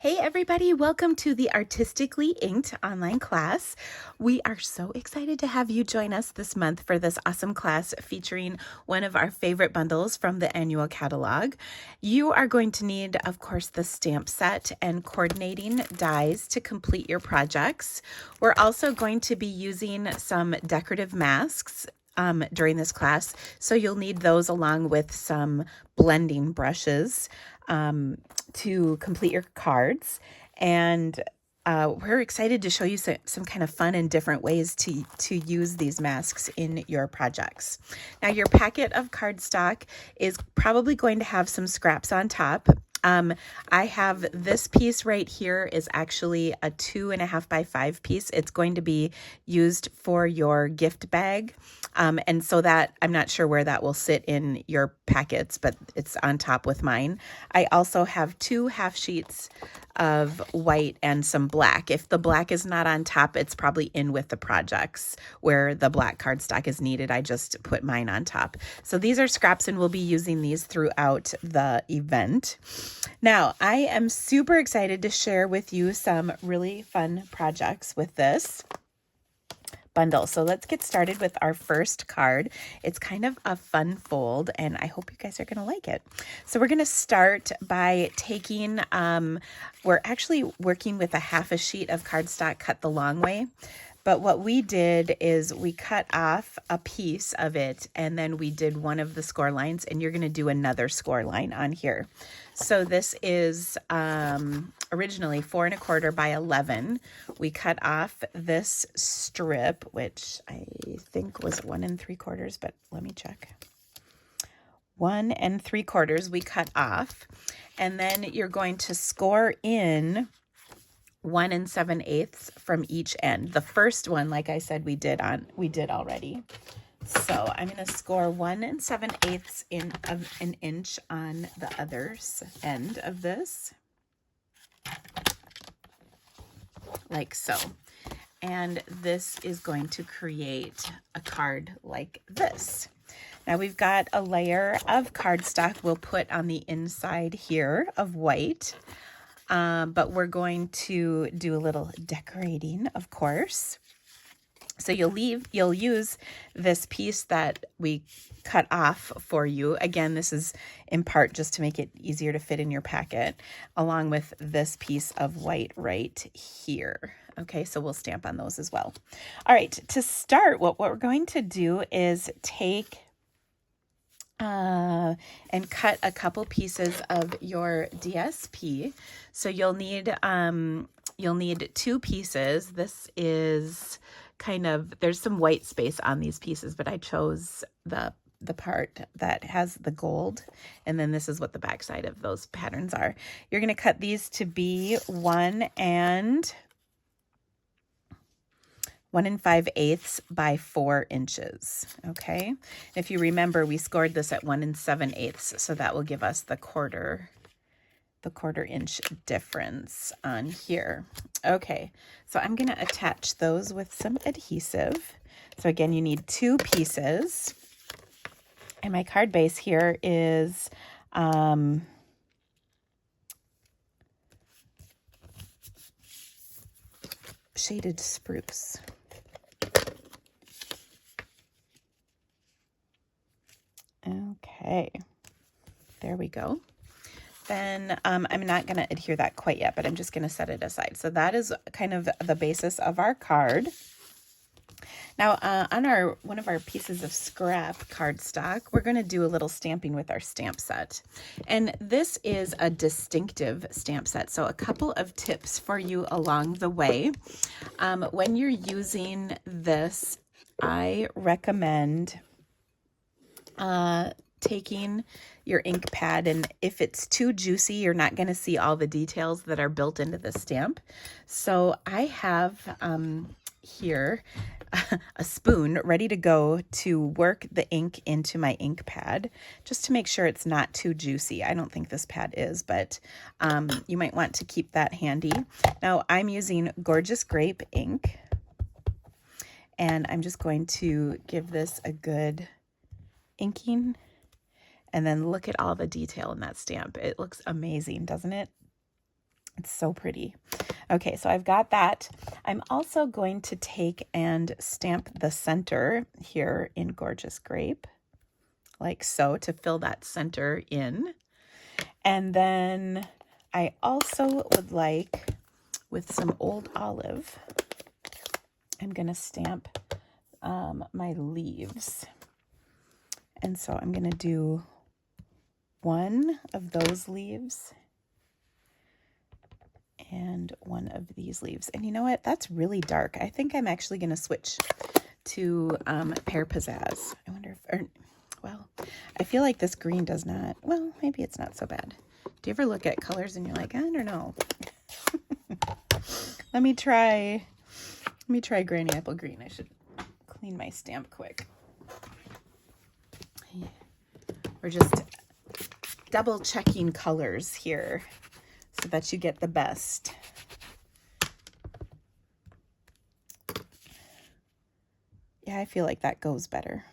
Hey everybody, welcome to the Artistically Inked online class. We are so excited to have you join us this month for this awesome class featuring one of our favorite bundles from the annual catalog. You are going to need, of course, the stamp set and coordinating dies to complete your projects. We're also going to be using some decorative masks during this class, so you'll need those along with some blending brushes to complete your cards. And we're excited to show you some kind of fun and different ways to use these masks in your projects. Now, your packet of cardstock is probably going to have some scraps on top. I have this piece right here is actually a 2.5 by 5 piece. It's going to be used for your gift bag. And so that I'm not sure where that will sit in your packets, but it's on top with mine. I also have 2 half sheets of white and some black. If the black is not on top, it's probably in with the projects where the black cardstock is needed. I just put mine on top. So these are scraps and we'll be using these throughout the event. Now, I am super excited to share with you some really fun projects with this bundle. So let's get started with our first card. It's kind of a fun fold and I hope you guys are going to like it. So we're going to start by taking, we're actually working with a half a sheet of cardstock cut the long way. But what we did is we cut off a piece of it and then we did one of the score lines, and you're going to do another score line on here. So this is originally 4.25 by 11. We cut off this strip, which I think was 1 3/4, but let me check. 1 3/4 we cut off, and then you're going to score in 1 7/8 from each end. The first one, like I said, we did already. So I'm going to score 1 7/8 of an inch on the other end of this, like so. And this is going to create a card like this. Now we've got a layer of cardstock we'll put on the inside here of white. But we're going to do a little decorating, of course. So you'll use this piece that we cut off for you. Again, this is in part just to make it easier to fit in your packet, along with this piece of white right here. Okay, so we'll stamp on those as well. All right, to start, what we're going to do is take and cut a couple pieces of your DSP. So you'll need 2 pieces. This is kind of, there's some white space on these pieces, but I chose the part that has the gold, and then this is what the back side of those patterns are. You're going to cut these to be 1 5/8 by 4 inches. Okay. If you remember, we scored this at 1 7/8, so that will give us the quarter inch difference on here. Okay. So I'm going to attach those with some adhesive. So again, you need 2 pieces. And my card base here is, shaded spruce. Okay, there we go. Then I'm not going to adhere that quite yet, but I'm just going to set it aside. So that is kind of the basis of our card. Now, on one of our pieces of scrap cardstock, we're going to do a little stamping with our stamp set. And this is a distinctive stamp set. So a couple of tips for you along the way. When you're using this, I recommend taking your ink pad, and if it's too juicy, you're not going to see all the details that are built into the stamp. So I have here a spoon ready to go to work the ink into my ink pad, just to make sure it's not too juicy. I don't think this pad is, but you might want to keep that handy. Now I'm using Gorgeous Grape ink, and I'm just going to give this a good inking, and then look at all the detail in that stamp. It looks amazing, doesn't it? It's so pretty. Okay, so I've got that. I'm also going to take and stamp the center here in Gorgeous Grape, like so, to fill that center in. And then I also would like, with some Old Olive, I'm going to stamp my leaves. And so I'm going to do one of those leaves and one of these leaves. And you know what? That's really dark. I think I'm actually going to switch to Pear Pizzazz. I wonder if, well, I feel like this green does not, well, maybe it's not so bad. Do you ever look at colors and you're like, I don't know. Let me try Granny Apple Green. I should clean my stamp quick. We're just double checking colors here so that you get the best. Yeah, I feel like that goes better.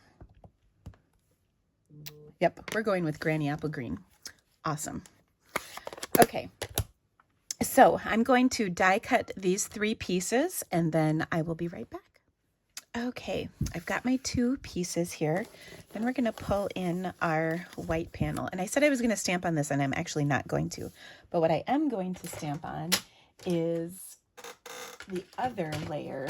Yep, we're going with Granny Apple Green. Awesome. Okay, so I'm going to die cut these 3 pieces and then I will be right back. Okay, I've got my 2 pieces here. Then we're going to pull in our white panel. And I said I was going to stamp on this, and I'm actually not going to. But what I am going to stamp on is the other layer.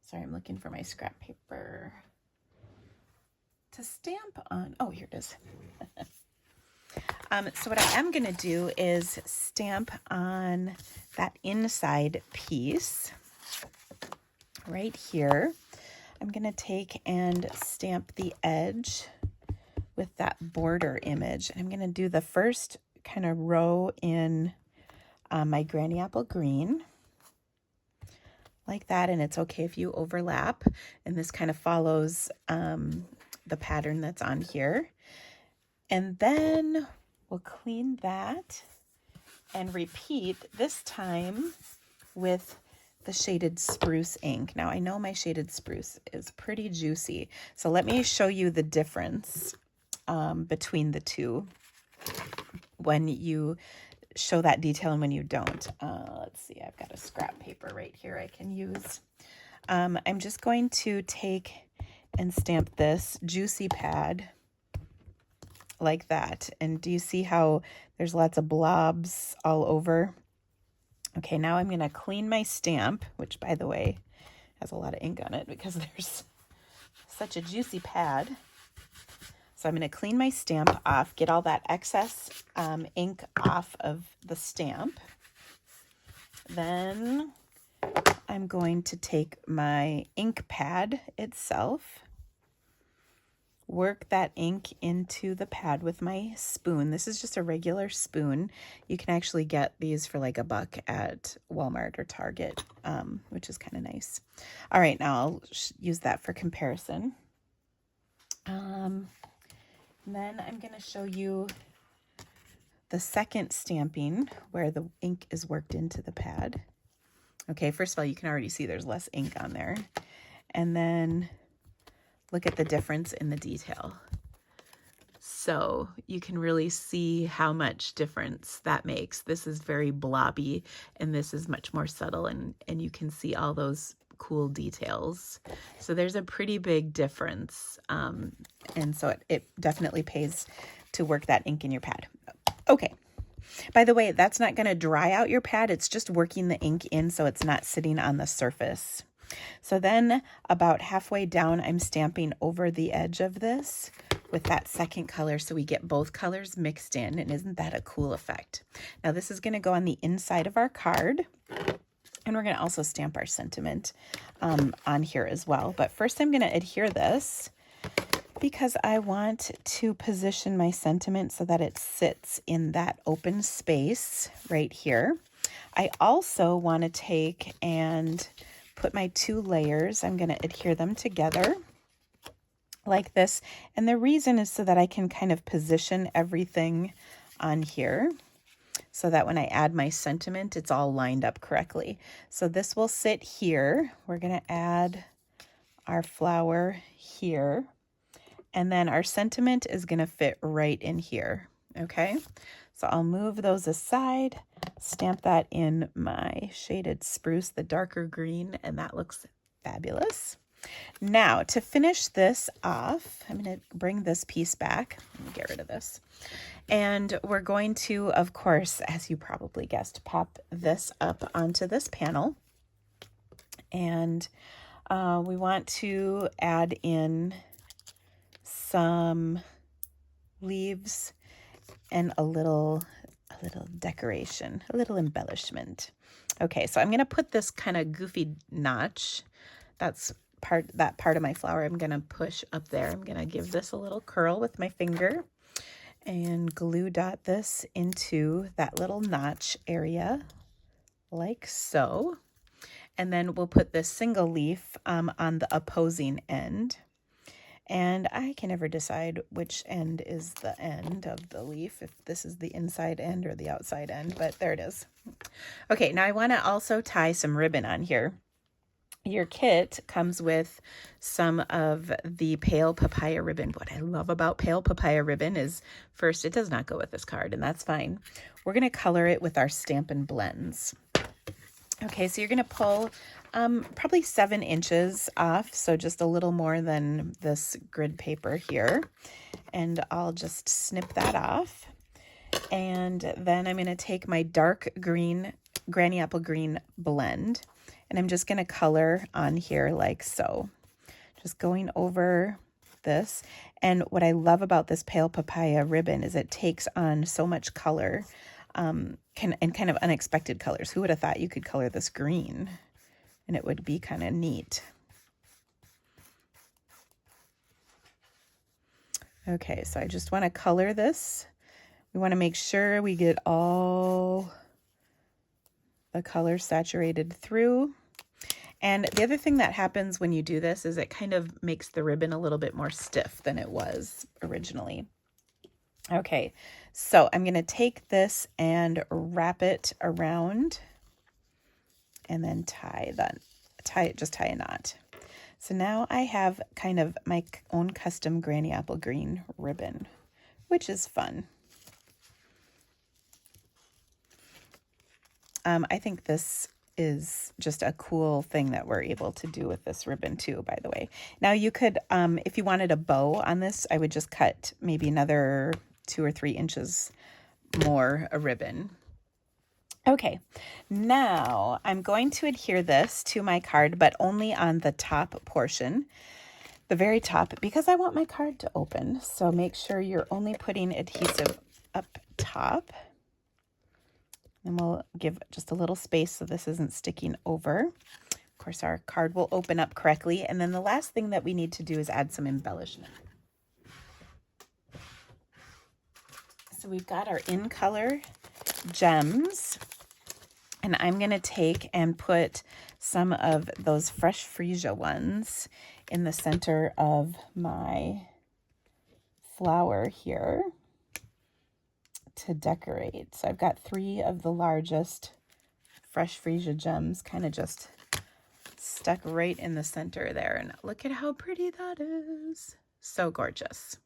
Sorry, I'm looking for my scrap paper to stamp on. Oh, here it is. So what I am going to do is stamp on that inside piece right here. I'm going to take and stamp the edge with that border image. I'm going to do the first kind of row in my Granny Apple Green like that, and it's okay if you overlap, and this kind of follows the pattern that's on here. And then we'll clean that and repeat, this time with the shaded spruce ink. Now I know my shaded spruce is pretty juicy, so let me show you the difference between the two when you show that detail and when you don't. Let's see, I've got a scrap paper right here I can use. I'm just going to take and stamp this juicy pad like that. And do you see how there's lots of blobs all over? Okay, now I'm going to clean my stamp, which, by the way, has a lot of ink on it because there's such a juicy pad. So I'm going to clean my stamp off, get all that excess ink off of the stamp. Then I'm going to take my ink pad itself, work that ink into the pad with my spoon. This is just a regular spoon. You can actually get these for like $1 at Walmart or Target, which is kind of nice. All right, now I'll use that for comparison. Then I'm going to show you the second stamping where the ink is worked into the pad. Okay, first of all, you can already see there's less ink on there. And then look at the difference in the detail. So you can really see how much difference that makes. This is very blobby and this is much more subtle, and you can see all those cool details. So there's a pretty big difference. And so it definitely pays to work that ink in your pad. Okay. By the way, that's not going to dry out your pad. It's just working the ink in so it's not sitting on the surface. So then about halfway down, I'm stamping over the edge of this with that second color so we get both colors mixed in. And isn't that a cool effect? Now this is going to go on the inside of our card. And we're going to also stamp our sentiment on here as well. But first I'm going to adhere this because I want to position my sentiment so that it sits in that open space right here. I also want to take and put my 2 layers. I'm going to adhere them together like this. And the reason is so that I can kind of position everything on here so that when I add my sentiment, it's all lined up correctly. So this will sit here. We're going to add our flower here. And then our sentiment is going to fit right in here. Okay, so I'll move those aside, stamp that in my shaded spruce, the darker green, and that looks fabulous. Now, to finish this off, I'm going to bring this piece back. Let me get rid of this. And we're going to, of course, as you probably guessed, pop this up onto this panel. And we want to add in some leaves and a little decoration, a little embellishment. Okay, so I'm going to put this kind of goofy notch. That part of my flower I'm going to push up there. I'm going to give this a little curl with my finger and glue dot this into that little notch area like so. And then we'll put this single leaf on the opposing end. And I can never decide which end is the end of the leaf, if this is the inside end or the outside end, but there it is. Okay, now I want to also tie some ribbon on here. Your kit comes with some of the pale papaya ribbon. What I love about pale papaya ribbon is, first, it does not go with this card, and that's fine. We're going to color it with our Stampin' Blends. Okay, so you're going to pull probably 7 inches off, so just a little more than this grid paper here. And I'll just snip that off. And then I'm going to take my dark green, Granny Apple Green blend, and I'm just going to color on here like so. Just going over this. And what I love about this pale papaya ribbon is it takes on so much color. And kind of unexpected colors. Who would have thought you could color this green? And it would be kind of neat. Okay, so I just want to color this. We want to make sure we get all the colors saturated through. And the other thing that happens when you do this is it kind of makes the ribbon a little bit more stiff than it was originally. Okay, so I'm going to take this and wrap it around and then just tie a knot. So now I have kind of my own custom Granny Apple Green ribbon, which is fun. I think this is just a cool thing that we're able to do with this ribbon too, by the way. Now you could, if you wanted a bow on this, I would just cut maybe another 2 or 3 inches more a ribbon. Okay, now I'm going to adhere this to my card, but only on the top portion, the very top, because I want my card to open. So make sure you're only putting adhesive up top. And we'll give just a little space so this isn't sticking over. Of course, our card will open up correctly. And then the last thing that we need to do is add some embellishment. So we've got our in color gems, and I'm going to take and put some of those fresh freesia ones in the center of my flower here to decorate. So I've got 3 of the largest fresh freesia gems kind of just stuck right in the center there, and look at how pretty that is. So gorgeous.